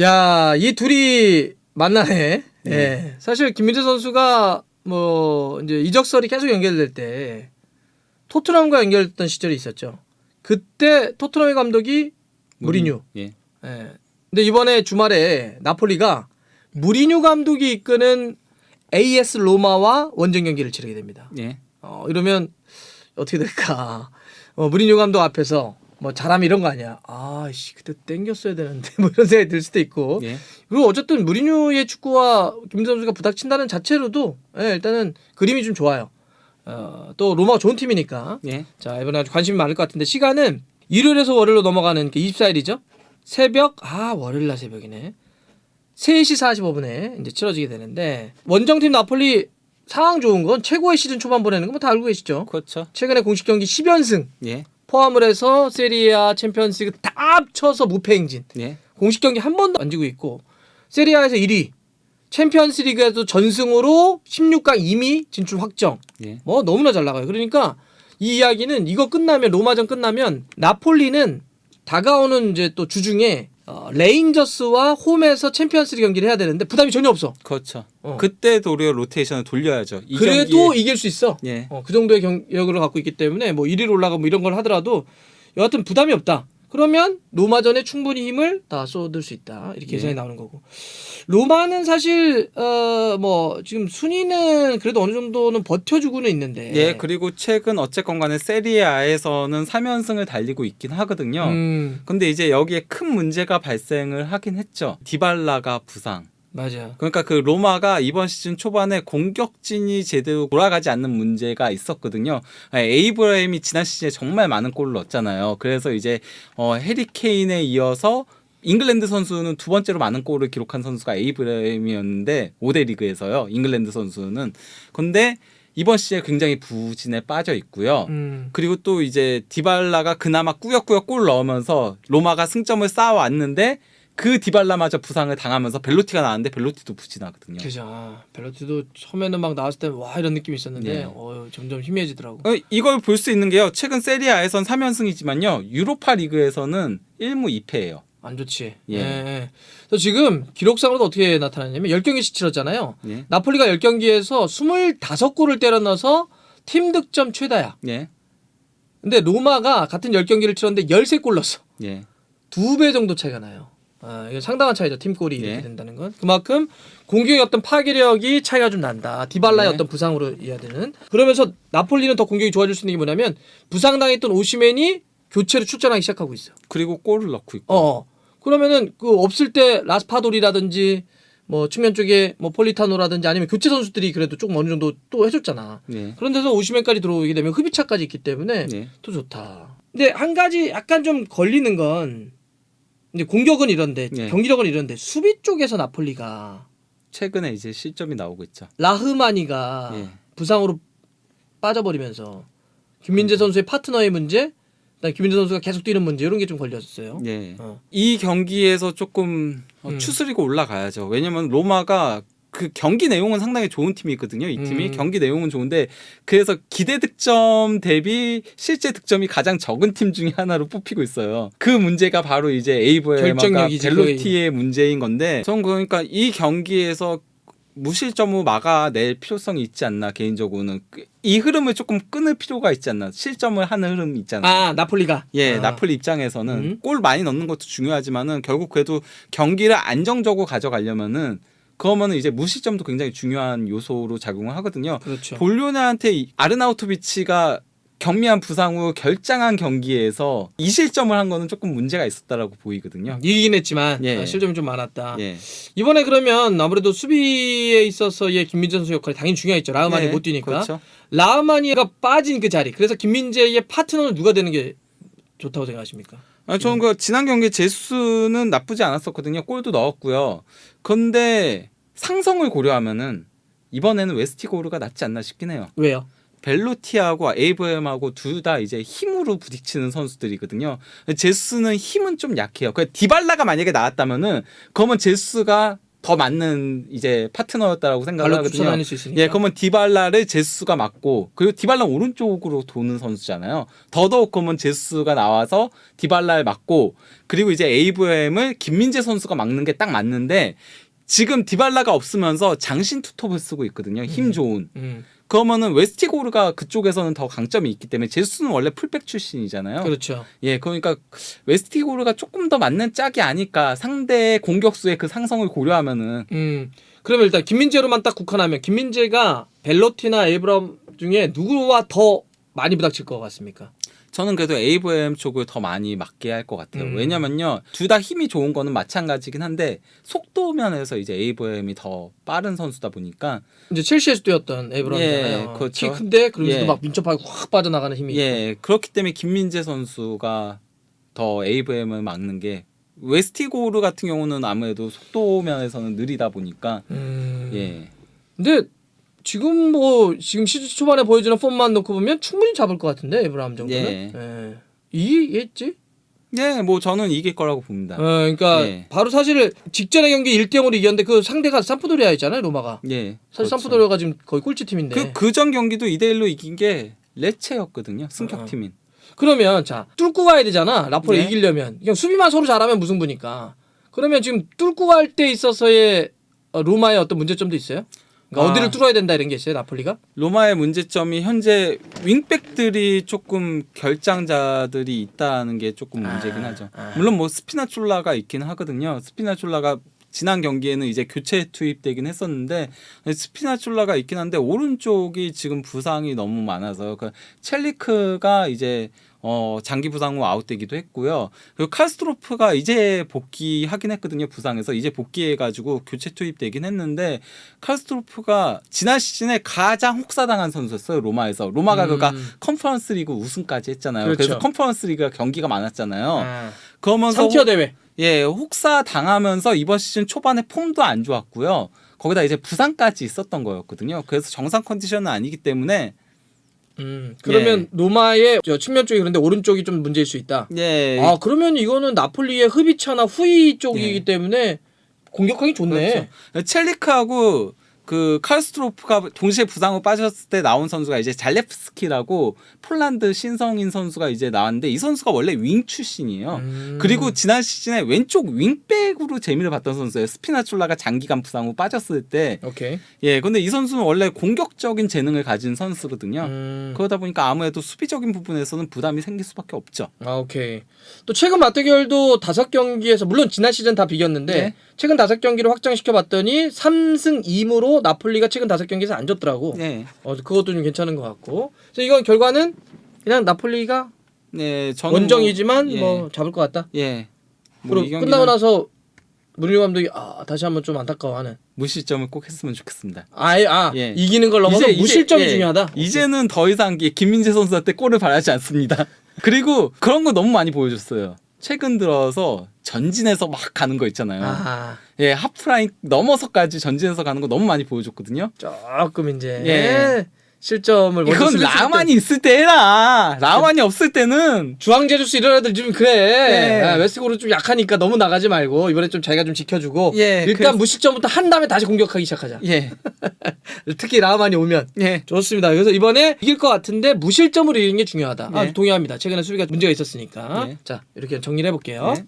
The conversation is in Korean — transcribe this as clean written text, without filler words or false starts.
야, 이 둘이 만나네. 예. 사실 김민재 선수가 뭐 이제 이적설이 계속 연결될 때 토트넘과 연결됐던 시절이 있었죠. 그때 토트넘의 감독이 무리뉴. 예. 예. 근데 이번에 주말에 나폴리가 무리뉴 감독이 이끄는 AS 로마와 원정 경기를 치르게 됩니다. 예. 이러면 어떻게 될까? 무리뉴 감독 앞에서 뭐 잘하면 이런 거 아니야? 아씨 그때 땡겼어야 되는데 뭐 이런 생각이 들 수도 있고. 예. 그리고 어쨌든 무리뉴의 축구와 김민재 선수가 부닥친다는 자체로도 일단은 그림이 좀 좋아요. 또 로마가 좋은 팀이니까. 예. 자 이번에 아주 관심이 많을 것 같은데 시간은 일요일에서 월요일로 넘어가는 24일이죠. 새벽 월요일날 새벽이네. 3시 45분에 이제 치러지게 되는데 원정팀 나폴리 상황 좋은 건 최고의 시즌 초반 보내는 거 뭐 다 알고 계시죠. 그렇죠. 최근에 공식 경기 10연승 예. 포함을 해서 세리아 챔피언스리그 다 합쳐서 무패 행진. 예. 공식 경기 한 번도 안 지고 있고 세리아에서 1위 챔피언스리그에서 전승으로 16강 이미 진출 확정. 예. 뭐 너무나 잘 나가요. 그러니까 이 이야기는 이거 끝나면 로마전 끝나면 나폴리는 다가오는 이제 또 주중에 레인저스와 홈에서 챔피언스리그 경기를 해야 되는데 부담이 전혀 없어. 그렇죠. 그때 도리어 로테이션을 돌려야죠. 이 그래도 경기에... 이길 수 있어. 예. 그 정도의 경력을 갖고 있기 때문에 뭐 1위로 올라가 뭐 이런 걸 하더라도 여하튼 부담이 없다. 그러면 로마전에 충분히 힘을 다 쏟을 수 있다. 이렇게 예상이 나오는 거고. 로마는 사실 뭐 지금 순위는 그래도 어느 정도는 버텨주고는 있는데. 예, 그리고 최근 어쨌건 간에 세리아에서는 3연승을 달리고 있긴 하거든요. 근데 이제 여기에 큰 문제가 발생을 하긴 했죠. 디발라가 부상. 맞아. 그러니까 그 로마가 이번 시즌 초반에 공격진이 제대로 돌아가지 않는 문제가 있었거든요. 에이브라임이 지난 시즌에 정말 많은 골을 넣었잖아요. 그래서 이제 해리 케인에 이어서 잉글랜드 선수는 두 번째로 많은 골을 기록한 선수가 에이브라임이었는데 5대 리그에서요. 잉글랜드 선수는. 근데 이번 시즌에 굉장히 부진에 빠져 있고요. 그리고 또 이제 디발라가 그나마 꾸역꾸역 골 넣으면서 로마가 승점을 쌓아왔는데 그 디발라마저 부상을 당하면서 벨로티가 나왔는데 벨로티도 부진하거든요. 그죠. 벨로티도 처음에는 막 나왔을 때 와 이런 느낌이 있었는데 예. 점점 희미해지더라고. 이걸 볼 수 있는 게요. 최근 세리아에선 3연승이지만요. 유로파 리그에서는 1무 2패예요. 안 좋지. 예. 그래서 지금 기록상으로도 어떻게 나타났냐면 10경기씩 치렀잖아요. 예. 나폴리가 10경기에서 25골을 때려 넣어서 팀 득점 최다야. 예. 근데 로마가 같은 10경기를 치렀는데 13골 넣었어. 예. 2배 정도 차이가 나요. 이거 상당한 차이죠. 팀골이 이렇게 예. 된다는 건. 그만큼 공격의 어떤 파괴력이 차이가 좀 난다. 디발라의 네. 어떤 부상으로 이해되는. 그러면서 나폴리는 더 공격이 좋아질 수 있는 게 뭐냐면 부상당했던 오시멘이 교체로 출전하기 시작하고 있어. 그리고 골을 넣고 있고. 그러면은 그 없을 때 라스파돌이라든지 뭐 측면 쪽에 뭐 폴리타노라든지 아니면 교체 선수들이 그래도 조금 어느 정도 또 해줬잖아. 네. 그런 데서 오시멘까지 들어오게 되면 흡입차까지 있기 때문에 네. 또 좋다. 근데 한 가지 약간 좀 걸리는 건 이제 공격은 이런데 네. 경기력은 이런데 수비 쪽에서 나폴리가 최근에 이제 실점이 나오고 있죠. 라흐마니가 예. 부상으로 빠져버리면서 김민재 선수의 파트너의 문제, 그다음에 김민재 선수가 계속 뛰는 문제 이런 게 좀 걸렸어요. 예. 어. 이 경기에서 조금 추스리고 올라가야죠. 왜냐면 로마가 그 경기 내용은 상당히 좋은 팀이거든요. 이 팀이 경기 내용은 좋은데 그래서 기대 득점 대비 실제 득점이 가장 적은 팀 중에 하나로 뽑히고 있어요. 그 문제가 바로 이제 에이브라임과 결정력이지, 벨로티의 문제인 건데 전 그러니까 이 경기에서 무실점으로 막아낼 필요성이 있지 않나 개인적으로는 이 흐름을 조금 끊을 필요가 있지 않나 실점을 하는 흐름이 있잖아요. 나폴리가 나폴리 입장에서는 골 많이 넣는 것도 중요하지만은 결국 그래도 경기를 안정적으로 가져가려면은 그러면은 이제 무실점도 굉장히 중요한 요소로 작용을 하거든요. 그렇죠. 볼료냐한테 아르나우토비치가 경미한 부상으로 결장한 경기에서 2실점을 한 거는 조금 문제가 있었다라고 보이거든요. 이기긴 했지만 예. 실점이 좀 많았다. 예. 이번에 그러면 아무래도 수비에 있어서의 김민재 선수 역할이 당연히 중요했죠. 라흐마니 예. 못 뛰니까. 그렇죠. 라흐마니가 빠진 그 자리. 그래서 김민재의 파트너는 누가 되는 게 좋다고 생각하십니까? 저는 그 지난 경기 제수는 나쁘지 않았었거든요. 골도 넣었고요. 그런데 상성을 고려하면은 이번에는 웨스티고르가 낫지 않나 싶긴 해요. 왜요? 벨로티하고 에이브엠하고 둘 다 이제 힘으로 부딪히는 선수들이거든요. 제수는 힘은 좀 약해요. 그 디발라가 만약에 나왔다면은 그러면 제수가 더 맞는 이제 파트너였다라고 생각을 발로 하거든요. 쫓아다닐 수 있으니까. 예, 그러면 디발라를 제수스가 맞고 그리고 디발라는 오른쪽으로 도는 선수잖아요. 더더욱 그러면 제수스가 나와서 디발라를 맞고 그리고 이제 에이브라임을 김민재 선수가 막는 게 딱 맞는데 지금 디발라가 없으면서 장신 투톱을 쓰고 있거든요. 힘 좋은. 그러면은 웨스티고르가 그쪽에서는 더 강점이 있기 때문에 제수스는 원래 풀백 출신이잖아요. 그렇죠. 예, 그러니까 웨스티고르가 조금 더 맞는 짝이 아닐까. 상대 공격수의 그 상성을 고려하면은. 그러면 일단 김민재로만 딱 국한하면 김민재가 벨로티나 에이브람 중에 누구와 더 많이 부닥칠 것 같습니까? 저는 그래도 에이브라임 쪽을 더 많이 맞게 할 것 같아요. 왜냐면요, 둘 다 힘이 좋은 거는 마찬가지긴 한데 속도 면에서 이제 에이브라임이 더 빠른 선수다 보니까 이제 첼시에서 뛰었던 에이브람이잖아요. 예, 그렇죠. 키 큰데 그러면서도 예. 막 민첩하게 확 빠져나가는 힘이 예, 그렇기 때문에 김민재 선수가 더 에이브라임을 막는 게 웨스티고르 같은 경우는 아무래도 속도 면에서는 느리다 보니까 예. 근데 지금 시즌 초반에 보여주는 폼만 놓고 보면 충분히 잡을 것 같은데 에이브람 정도는. 예. 이기겠지? 예, 뭐 저는 이길 거라고 봅니다. 그러니까 예. 바로 사실 직전의 경기 1대0으로 이겼는데 그 상대가 삼프도리아였잖아요, 로마가. 예. 사실 그렇죠. 삼프도리아가 지금 거의 꼴찌팀인데. 그전 경기도 2대1로 이긴 게 레체였거든요. 승격팀인. 그러면 자 뚫고 가야 되잖아. 나폴리 네. 이기려면 그냥 수비만 서로 잘하면 무승부니까. 그러면 지금 뚫고 갈 때 있어서의 로마의 어떤 문제점도 있어요? 그러니까 어디를 뚫어야 된다 이런 게 있어요, 나폴리가? 로마의 문제점이 현재 윙백들이 조금 결장자들이 있다는 게 조금 문제긴 하죠. 물론 뭐 스피나촐라가 있긴 하거든요. 스피나촐라가 지난 경기에는 이제 교체 투입되긴 했었는데 스피나촐라가 있긴 한데 오른쪽이 지금 부상이 너무 많아서 그 첼리크가 이제 장기 부상 후 아웃되기도 했고요. 그리고 칼스트로프가 이제 복귀하긴 했거든요. 부상에서 이제 복귀해가지고 교체 투입되긴 했는데 칼스트로프가 지난 시즌에 가장 혹사당한 선수였어요. 로마에서. 로마가 그가 컨퍼런스리그 우승까지 했잖아요. 그렇죠. 그래서 컨퍼런스리그가 경기가 많았잖아요. 그러면서 3티어 대회. 예, 혹사 당하면서 이번 시즌 초반에 폼도 안 좋았고요. 거기다 이제 부상까지 있었던 거였거든요. 그래서 정상 컨디션은 아니기 때문에 그러면 예. 로마의 저 측면 쪽이 그런데 오른쪽이 좀 문제일 수 있다. 예. 그러면 이거는 나폴리의 흐비차나 후이 쪽이기 예. 때문에 공격하기 좋네. 그렇죠. 첼리크하고 그 칼스트로프가 동시에 부상 후 빠졌을 때 나온 선수가 이제 잘레프스키라고 폴란드 신성인 선수가 이제 나왔는데 이 선수가 원래 윙 출신이에요. 그리고 지난 시즌에 왼쪽 윙백으로 재미를 봤던 선수예요. 스피나촐라가 장기간 부상 후 빠졌을 때. 오케이. 예, 근데 이 선수는 원래 공격적인 재능을 가진 선수거든요. 그러다 보니까 아무래도 수비적인 부분에서는 부담이 생길 수밖에 없죠. 오케이. 또 최근 맞대결도 5경기에서 물론 지난 시즌 다 비겼는데 네. 최근 5경기를 확장시켜 봤더니 3승 2무로 나폴리가 최근 5경기에서 안 졌더라고. 네. 그것도 좀 괜찮은 것 같고. 그래서 이건 결과는 그냥 나폴리가 네, 저는 원정이지만 뭐, 예. 뭐 잡을 것 같다. 예. 뭐 그리고 이 경기는 끝나고 나서 무리뉴 감독이 다시 한번 좀 안타까워하는. 무실점을 꼭 했으면 좋겠습니다. 예. 이기는 걸 넘어서 무실점이 예, 중요하다. 이제는 더 이상 김민재 선수한테 골을 바라지 않습니다. 그리고 그런 거 너무 많이 보여줬어요. 최근 들어서 전진해서 막 가는 거 있잖아요. 예, 하프라인 넘어서까지 전진해서 가는 거 너무 많이 보여줬거든요. 조금 이제 예. 실점을 먼저 이건 수비수 라만이 있을 때 해라. 라만이 없을 때는 주황제주스 이런 애들 좀 그래. 예. 웨스트고로 좀 약하니까 너무 나가지 말고 이번에 좀 자기가 좀 지켜주고 예, 일단 무실점부터 한 다음에 다시 공격하기 시작하자. 예, 특히 라만이 오면 예, 좋습니다. 그래서 이번에 이길 것 같은데 무실점으로 이기는 게 중요하다. 예. 동의합니다. 최근에 수비가 문제가 있었으니까. 예. 자 이렇게 정리를 해볼게요. 예.